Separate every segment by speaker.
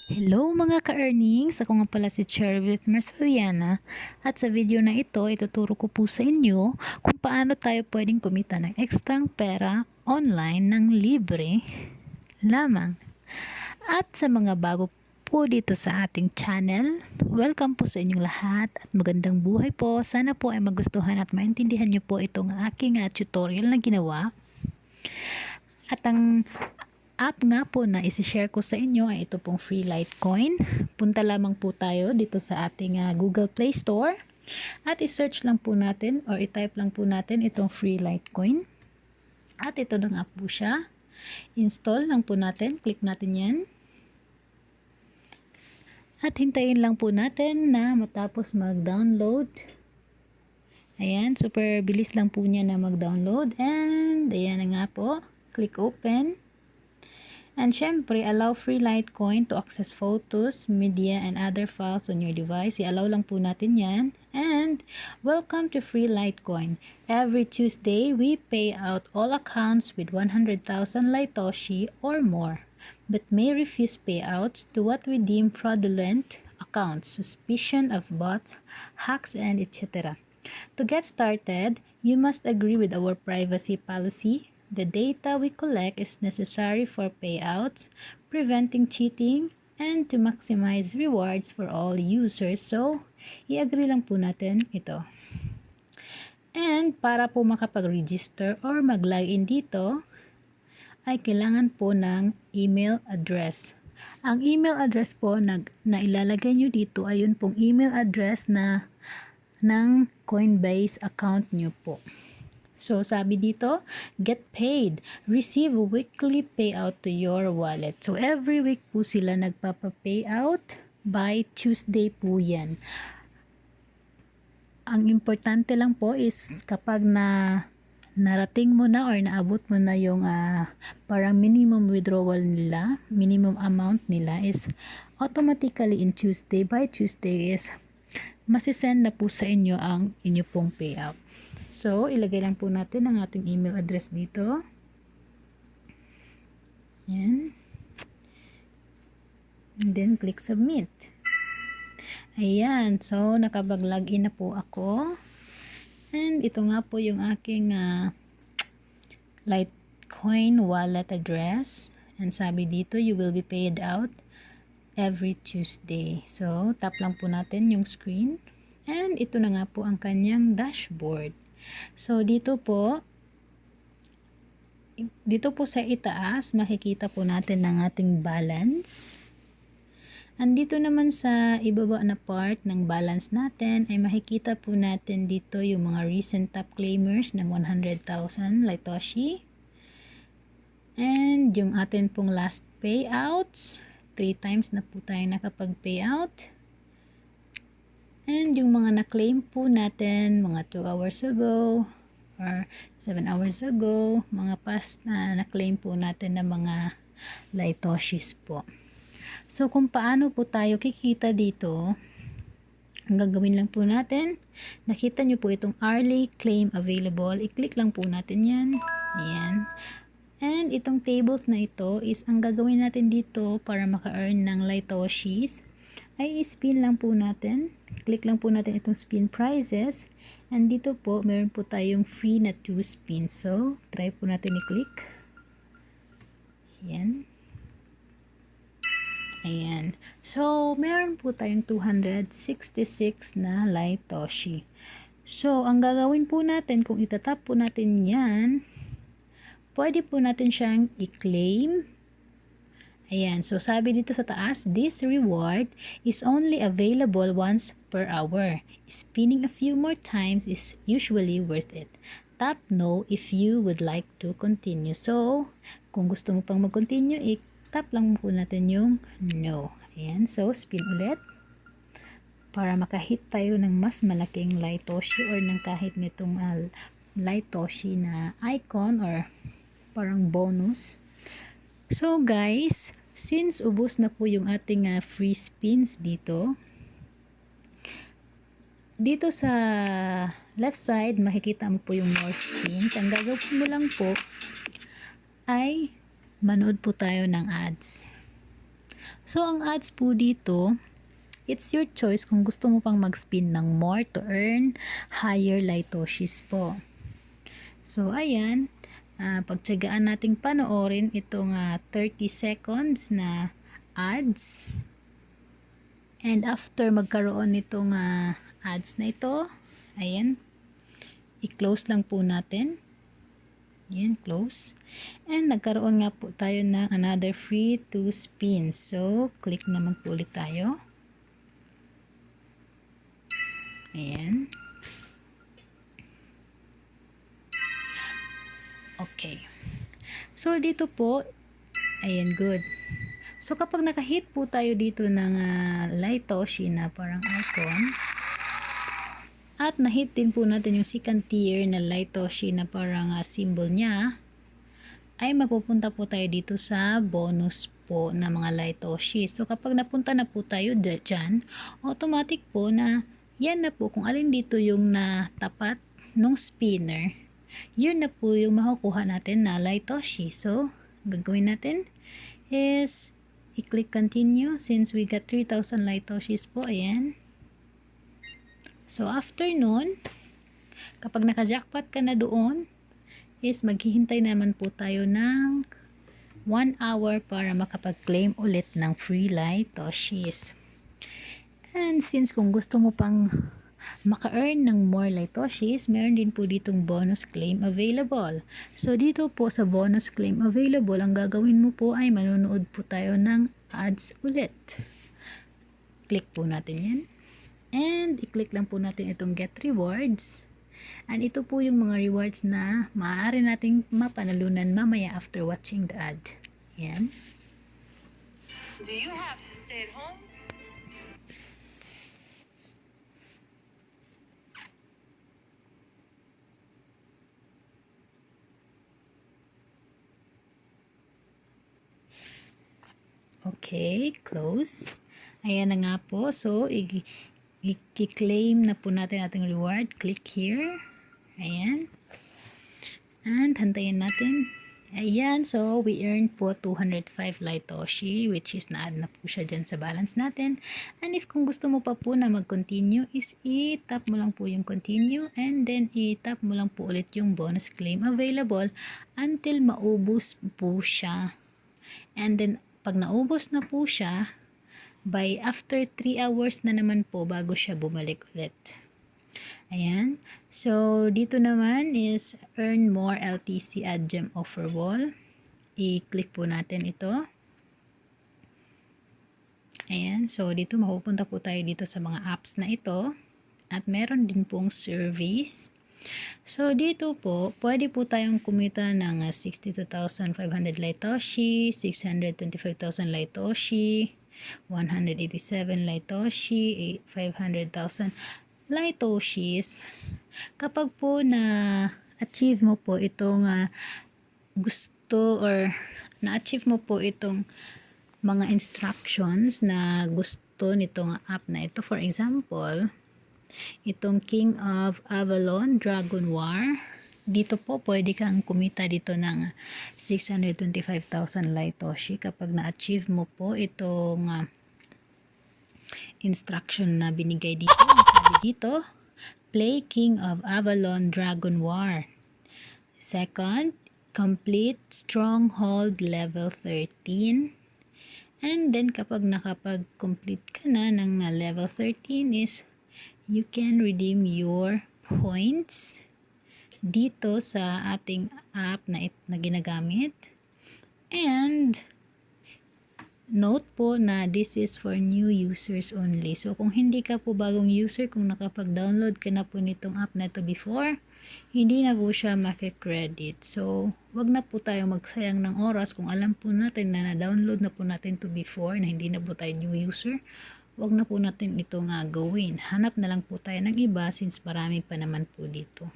Speaker 1: Hello mga ka-earnings! Ako nga pala si Chervit Marceliana at sa video na ito, ituturo ko po sa inyo kung paano tayo pwedeng kumita ng ekstrang pera online ng libre lamang. At sa mga bago po dito sa ating channel, welcome po sa inyong lahat at magandang buhay po. Sana po ay magustuhan at maintindihan nyo po itong aking tutorial na ginawa. At ang app nga po na isi-share ko sa inyo ay ito pong Free Litecoin. Punta lamang po tayo dito sa ating Google Play Store at i-search lang po natin or i-type lang po natin itong Free Litecoin. At ito na nga po siya. Install lang po natin. Click natin yan. At hintayin lang po natin na matapos mag-download. Ayan, super bilis lang po niya na mag-download. And ayan na nga po. Click open. And syempre, allow Free Litecoin to access photos, media, and other files on your device. I-allow lang po natin yan. And welcome to Free Litecoin. Every Tuesday, we pay out all accounts with 100,000 Litoshi or more, but may refuse payouts to what we deem fraudulent accounts, suspicion of bots, hacks, and etc. To get started, you must agree with our privacy policy. The data we collect is necessary for payouts, preventing cheating, and to maximize rewards for all users. So, i-agree lang po natin ito. And para po makapag-register or mag-login dito, ay kailangan po ng email address. Ang email address po na ilalagay nyo dito ay yun pong email address ng Coinbase account nyo po. So, sabi dito, get paid. Receive a weekly payout to your wallet. So, every week po sila nagpapa-payout. By Tuesday po yan. Ang importante lang po is kapag narating mo na or naabot mo na yung parang minimum withdrawal nila, minimum amount nila is automatically by Tuesday is masisend na po sa inyo ang inyo pong payout. So, ilagay lang po natin ang ating email address dito. Yan. And then, click submit. Ayan. So, nakapag-login na po ako. And ito nga po yung aking Litecoin wallet address. And sabi dito, you will be paid out every Tuesday. So, tap lang po natin yung screen. And ito na nga po ang kanyang dashboard. So, dito po sa itaas, makikita po natin ang ating balance. Andito naman sa ibaba na part ng balance natin, ay makikita po natin dito yung mga recent top claimers ng 100,000 Litoshi. And yung atin pong last payouts, 3 times na po tayo nakapag-payout. And yung mga na-claim po natin, mga 2 hours ago or 7 hours ago, mga past na na-claim po natin na mga Litoshis po. So, kung paano po tayo kikita dito, ang gagawin lang po natin, nakita nyo po itong early claim available, i-click lang po natin yan. Ayan. And itong tables na ito is ang gagawin natin dito para maka-earn ng Litoshis ay spin lang po natin. Click lang po natin itong spin prices. And dito po, meron po tayong free na 2 spins. So, try po natin i-click. Ayan. Ayan. So, meron po tayong 266 na Litoshi. So, ang gagawin po natin, kung itatap po natin yan, pwede po natin siyang i-claim. Ayan, so sabi dito sa taas, this reward is only available once per hour. Spinning a few more times is usually worth it. Tap no if you would like to continue. So, kung gusto mo pang mag-continue, i-tap lang po natin yung no. Ayan, so spin ulit para makahit tayo ng mas malaking Litoshi or ng kahit nitong Litoshi na icon or parang bonus. So guys, since ubos na po yung ating free spins dito sa left side, makikita mo po yung more spins. Ang gagawin mo lang po ay manood po tayo ng ads. So, ang ads po dito, it's your choice kung gusto mo pang mag-spin ng more to earn higher Litoshis po. So, ayan. Pagtyagaan nating panoorin itong 30 seconds na ads. And after magkaroon nitong ads na ito, ayan, i-close lang po natin. Ayan, close. And nagkaroon nga po tayo ng another free 2 spins. So, click naman po ulit tayo. Ayan. Okay. So, dito po, ayan, good. So, kapag nakahit po tayo dito ng Litoshi na parang icon, at na-hit din po natin yung second tier na Litoshi na parang symbol niya, ay mapupunta po tayo dito sa bonus po na mga Litoshi. So kapag napunta na po tayo dyan, automatic po na yan na po kung alin dito yung natapat nung spinner, yun na po yung makukuha natin na Litoshi. So gagawin natin is i-click continue since we got 3,000 Litoshis po. Ayan. So, after nun, kapag naka-jackpot ka na doon, is maghihintay naman po tayo ng 1 hour para makapag-claim ulit ng free Litoshis. And since kung gusto mo pang maka-earn ng more Litoshis, meron din po ditong bonus claim available. So, dito po sa bonus claim available, ang gagawin mo po ay manonood po tayo ng ads ulit. Click po natin yan. And i-click lang po natin itong get rewards. And ito po yung mga rewards na maaari nating mapanalunan mamaya after watching the ad. Yan.
Speaker 2: Do you have to stay at home?
Speaker 1: Okay, close. Ayan na nga po. So, i-claim na po natin ating reward. Click here. Ayan. And hantayin natin. Ayan. So, we earned po 205 Litoshi, which is na-add na po siya dyan sa balance natin. And if kung gusto mo pa po na mag-continue, is i-tap mo lang po yung continue and then i-tap mo lang po ulit yung bonus claim available until maubos po siya. And then, pag naubos na po siya, by after 3 hours na naman po bago siya bumalik ulit. Ayan. So, dito naman is earn more LTC ad gem offer wall. I-click po natin ito. Ayan. So, dito mapupunta po tayo dito sa mga apps na ito. At meron din pong service. So, dito po, pwede po tayong kumita ng 62,500 Litoshi, 625,000 Litoshi, 187 Litoshi, 500,000 Litoshis. Kapag po na-achieve mo po itong gusto or na-achieve mo po itong mga instructions na gusto nitong app na ito. For example, itong King of Avalon Dragon War. Dito po pwede kang kumita dito ng 625,000 Litoshi kapag na-achieve mo po itong instruction na binigay dito. Sabi dito, play King of Avalon Dragon War. Second, complete Stronghold level 13. And then kapag nakapag-complete ka na ng level 13 is you can redeem your points dito sa ating app na ginagamit. And note po na this is for new users only. So kung hindi ka po bagong user, kung nakapag-download ka na po nitong app na ito before, hindi na po siya makikredit. So wag na po tayo magsayang ng oras kung alam po natin na na-download na po natin to before na hindi na po tayo new user. Wag na po natin ito gawin. Hanap na lang po tayo ng iba since marami pa naman po dito.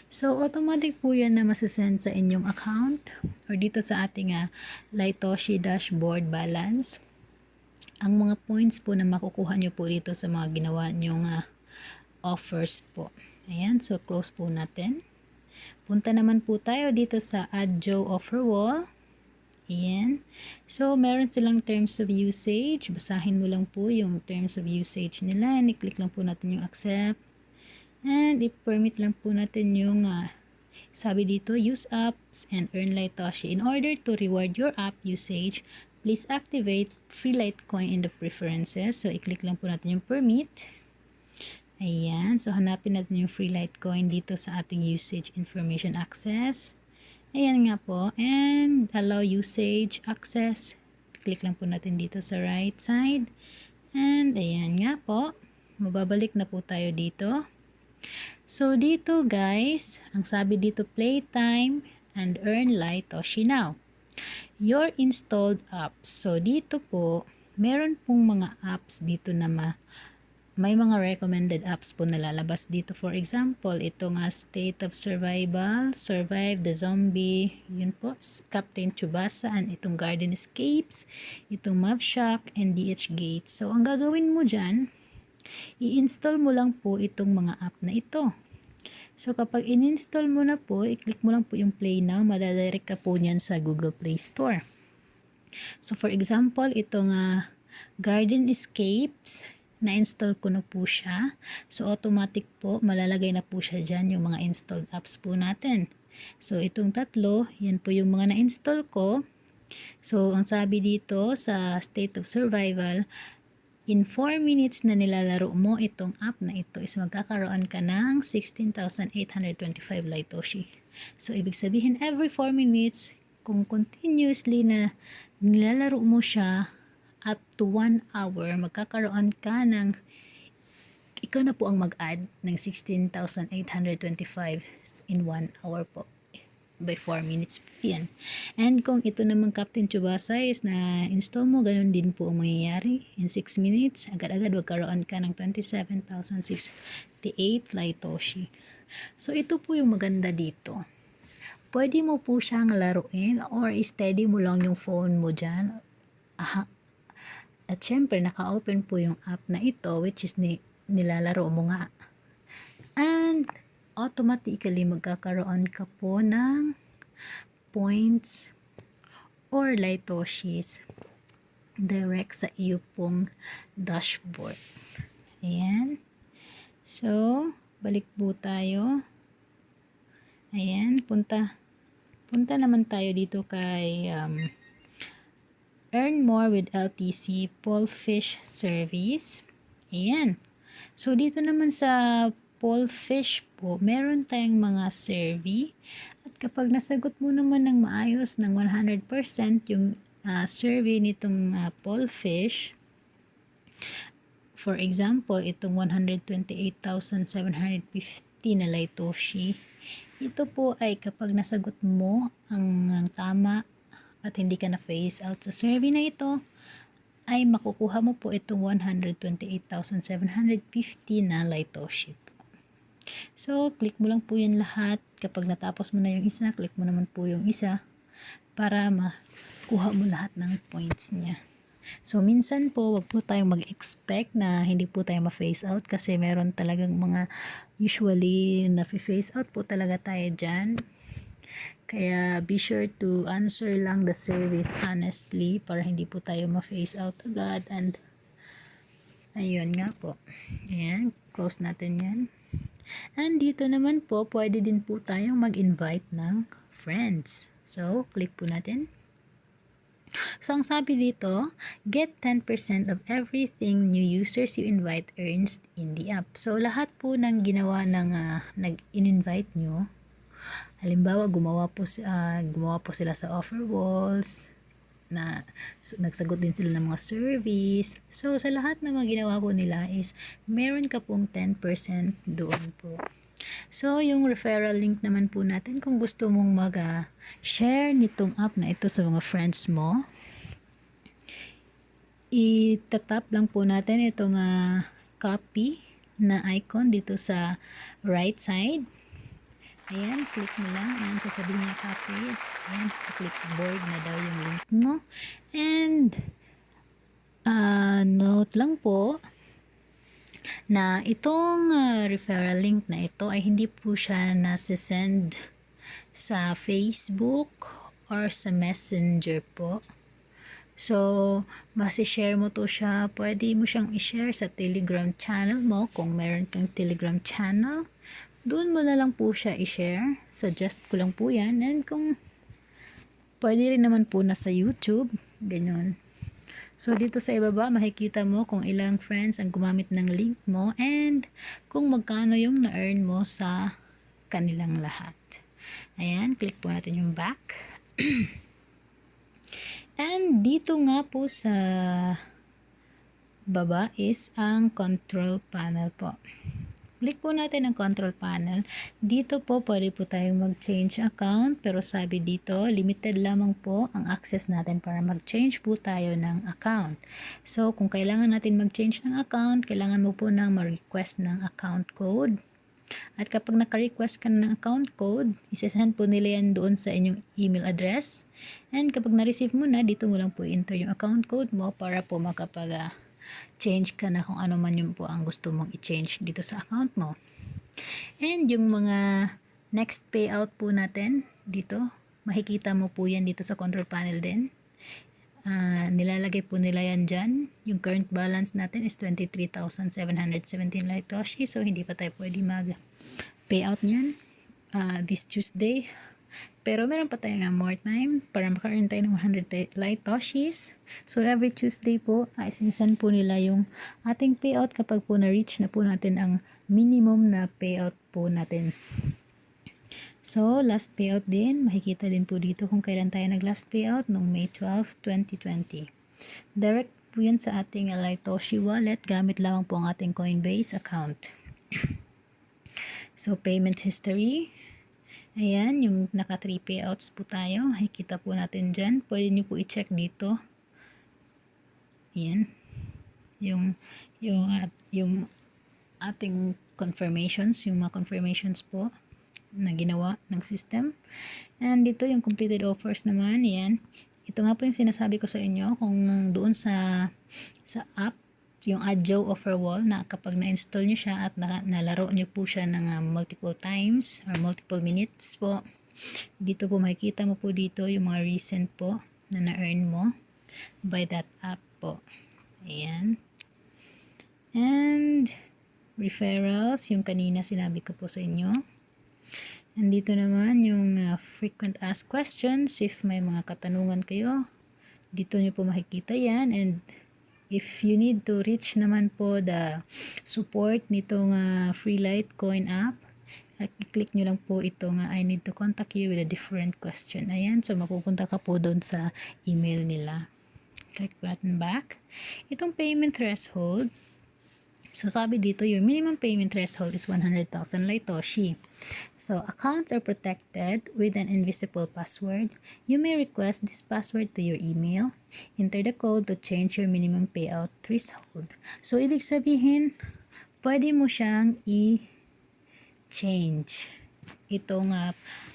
Speaker 1: So, automatic po yan na masasend sa inyong account or dito sa ating Litoshi dashboard balance. Ang mga points po na makukuha nyo po dito sa mga ginawa nyong offers po. Ayan, so close po natin. Punta naman po tayo dito sa Add Joe Offer Wall. Ayan. So, meron silang terms of usage. Basahin mo lang po yung terms of usage nila. And i-click lang po natin yung accept. And i-permit lang po natin yung sabi dito, use apps and earn Litoshi. In order to reward your app usage, please activate free Litecoin in the preferences. So, i-click lang po natin yung permit. Ayan. So, hanapin natin yung free Litecoin dito sa ating usage information access. Ayan nga po. And allow usage access. Click lang po natin dito sa right side. And ayan nga po. Mababalik na po tayo dito. So dito guys, ang sabi dito playtime and earn Litoshi now. Your installed apps. So dito po, meron pong mga apps dito na may mga recommended apps po na lalabas dito. For example, ito nga State of Survival, Survive the Zombie, yun po, Captain Tsubasa, and itong Garden Escapes, itong Map Shack, and DH Gates. So, ang gagawin mo dyan, i-install mo lang po itong mga app na ito. So, kapag in-install mo na po, i-click mo lang po yung Play Now, madadirect ka po niyan sa Google Play Store. So, for example, itong Garden Escapes, na-install ko na po siya. So, automatic po, malalagay na po siya dyan yung mga installed apps po natin. So, itong tatlo, yan po yung mga na-install ko. So, ang sabi dito sa State of Survival, in 4 minutes na nilalaro mo itong app na ito is magkakaroon ka ng 16,825 Litoshi. So, ibig sabihin, every 4 minutes, kung continuously na nilalaro mo siya, up to 1 hour, magkakaroon ka ng, ikaw na po ang mag-add ng 16,825 in 1 hour po. By 4 minutes po yan. And kung ito naman Captain Tsubasa is na install mo, ganun din po ang mangyayari. In 6 minutes, agad-agad magkaroon ka ng 27,068 Litoshi. So, ito po yung maganda dito. Pwede mo po siyang laruin or steady mo lang yung phone mo dyan. At syempre, naka-open po yung app na ito, which is nilalaro mo nga. And, automatically, magkakaroon ka po ng points or Litoshis direct sa iyo pong dashboard. Ayan. So, balik po tayo. Ayan, punta naman tayo dito kay Earn More with LTC Pollfish Service. Ayan. So, dito naman sa Pollfish po, meron tayong mga survey. At kapag nasagot mo naman ng maayos ng 100% yung survey nitong Pollfish, for example, itong 128,750 na Litoshi, ito po ay kapag nasagot mo ang tama at hindi ka na face out sa survey na ito, ay makukuha mo po itong 128,750 na Litoshi po. So, click mo lang po yan lahat. Kapag natapos mo na yung isa, click mo naman po yung isa para makuha mo lahat ng points niya. So, minsan po, wag po tayong mag-expect na hindi po tayo ma-face out kasi meron talagang mga usually na face out po talaga tayo dyan. Kaya be sure to answer lang the surveys honestly para hindi po tayo ma-face out agad. And ayun nga po. Ayan, close natin yan. And dito naman po, pwede din po tayong mag-invite ng friends. So, click po natin. So, ang sabi dito, get 10% of everything new users you invite earns in the app. So, lahat po ng ginawa ng nag-invite nyo, halimbawa, gumawa po sila sa offer walls, nagsagot din sila ng mga service. So, sa lahat ng mga ginawa po nila is, meron ka pong 10% doon po. So, yung referral link naman po natin, kung gusto mong mag-share nitong app na ito sa mga friends mo, itatap lang po natin itong copy na icon dito sa right side. Ayan, click mo lang. Ayan, sasabihin niya copy. Ayan, click board na daw yung link mo. And, note lang po, na itong referral link na ito ay hindi po siya nasa-send sa Facebook or sa Messenger po. So, masi-share mo to siya, pwede mo siyang i-share sa Telegram channel mo kung meron kang Telegram channel. Doon mo na lang po siya i-share. Suggest ko lang po yan. And kung pwede rin naman po na sa YouTube, ganyan. So, dito sa ibaba, makikita mo kung ilang friends ang gumamit ng link mo and kung magkano yung na-earn mo sa kanilang lahat. Ayan, click po natin yung back. And dito nga po sa baba is ang control panel po. Click po natin ang control panel. Dito po pwede po tayong mag-change account, pero sabi dito limited lamang po ang access natin para mag-change po tayo ng account. So kung kailangan natin mag-change ng account, kailangan mo po nang ma-request ng account code. At kapag naka-request ka ng account code, isasend po nila yan doon sa inyong email address. And kapag na-receive mo na, dito mo lang po enter yung account code mo para po makapag-change ka na kung ano man yun po ang gusto mong i-change dito sa account mo. And yung mga next payout po natin dito, makikita mo po yan dito sa control panel din. Nilalagay po nila yan dyan. Yung current balance natin is 23,717 Litoshi. So, hindi pa tayo pwede mag-payout niyan this Tuesday. Pero meron pa tayo nga more time para maka-earn tayo ng 100 Litoshis. So, every Tuesday po, sinisan po nila yung ating payout kapag po na-reach na po natin ang minimum na payout po natin. So, last payout din. Makikita din po dito kung kailan tayo nag-last payout noong May 12, 2020. Direct po yan sa ating Litoshi wallet. Gamit lamang po ang ating Coinbase account. So, payment history. Ayan, yung naka 3 payouts po tayo. Makikita po natin dyan. Pwede nyo po i-check dito. Ayan. Yung ating confirmations. Yung mga confirmations po na ginawa ng system. And dito yung completed offers naman, yan. Ito nga po yung sinasabi ko sa inyo kung doon sa app, yung Adjo offer wall na kapag na-install nyo siya at nalaro nyo po siya ng multiple times or multiple minutes po, dito po makikita mo po dito yung mga recent po na na-earn mo by that app po. Ayan. And referrals, yung kanina sinabi ko po sa inyo. Nandito naman yung frequent asked questions. If may mga katanungan kayo, dito nyo po makikita yan. And if you need to reach naman po the support nitong free Litecoin app, i-click nyo lang po itong I need to contact you with a different question. Ayan, so mapupunta ka po doon sa email nila. Click po natin back. Itong payment threshold, so sabi dito, your minimum payment threshold is 100,000 Litoshi. So, accounts are protected with an invisible password. You may request this password to your email. Enter the code to change your minimum payout threshold. So, ibig sabihin, pwede mo siyang i-change itong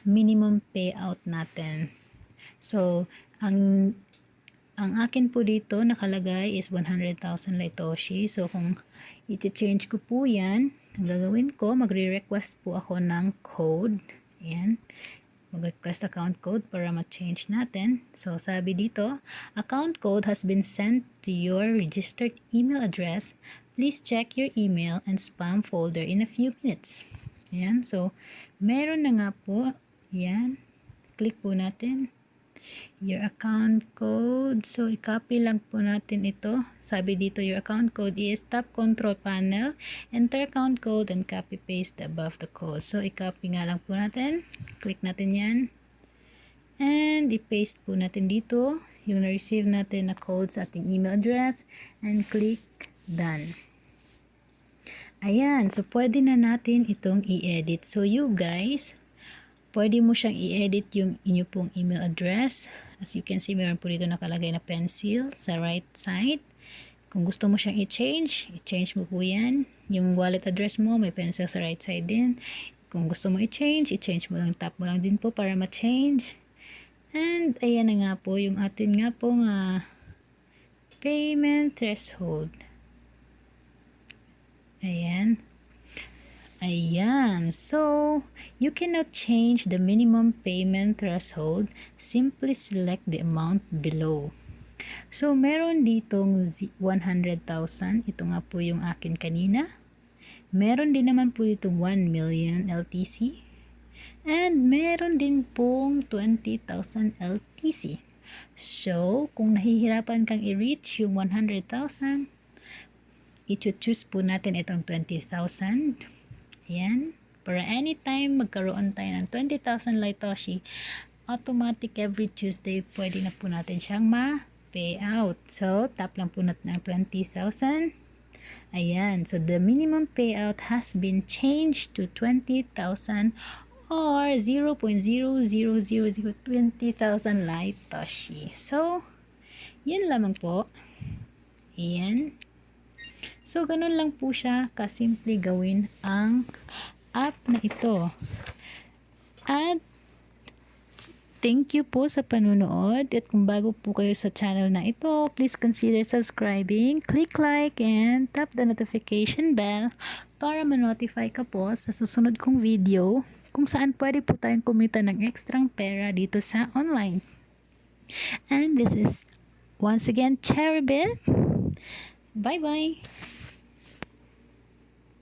Speaker 1: minimum payout natin. So, ang akin po dito nakalagay is 100,000 Litoshi. So, kung i-change ko po yan, ang gagawin ko, magre-request po ako ng code. Ayan. Mag-request account code para ma-change natin. So, sabi dito, account code has been sent to your registered email address. Please check your email and spam folder in a few minutes. Ayan. So, meron na nga po. Ayan. Click po natin. Your account code. So, i-copy lang po natin ito. Sabi dito, your account code is top control panel. Enter account code and copy paste above the code. So, i-copy nga lang po natin. Click natin yan. And i-paste po natin dito yung na-receive natin na code sa ating email address. And click done. Ayan. So, pwede na natin itong i-edit. So, you guys, pwede mo siyang i-edit yung inyo pong email address. As you can see, meron po dito nakalagay na pencil sa right side. Kung gusto mo siyang i-change mo po yan. Yung wallet address mo, may pencil sa right side din. Kung gusto mo i-change mo lang, tap mo lang din po para ma-change. And ayan na nga po, yung atin nga pong payment threshold. Ayan. Ayan. So, you cannot change the minimum payment threshold. Simply select the amount below. So, meron ditong 100,000. Ito nga po yung akin kanina. Meron din naman po dito 1 million LTC. And meron din pong 20,000 LTC. So, kung nahihirapan kang i-reach yung 100,000, i-choose po natin itong 20,000. Ayan. Para anytime magkaroon tayo ng 20,000 Litoshi, automatic every Tuesday, pwede na po natin siyang ma-payout. So, tap lang po natin ang 20,000. Ayan. So, the minimum payout has been changed to 20,000 or 0.00020,000 Litoshi. So, yun lamang po. Ayan. So, ganun lang po siya kasimple gawin ang app na ito. At thank you po sa panunood. At kung bago po kayo sa channel na ito, please consider subscribing, click like, and tap the notification bell para ma-notify ka po sa susunod kong video kung saan pwede po tayong kumita ng ekstrang pera dito sa online. And this is once again Cherrybit. Bye-bye!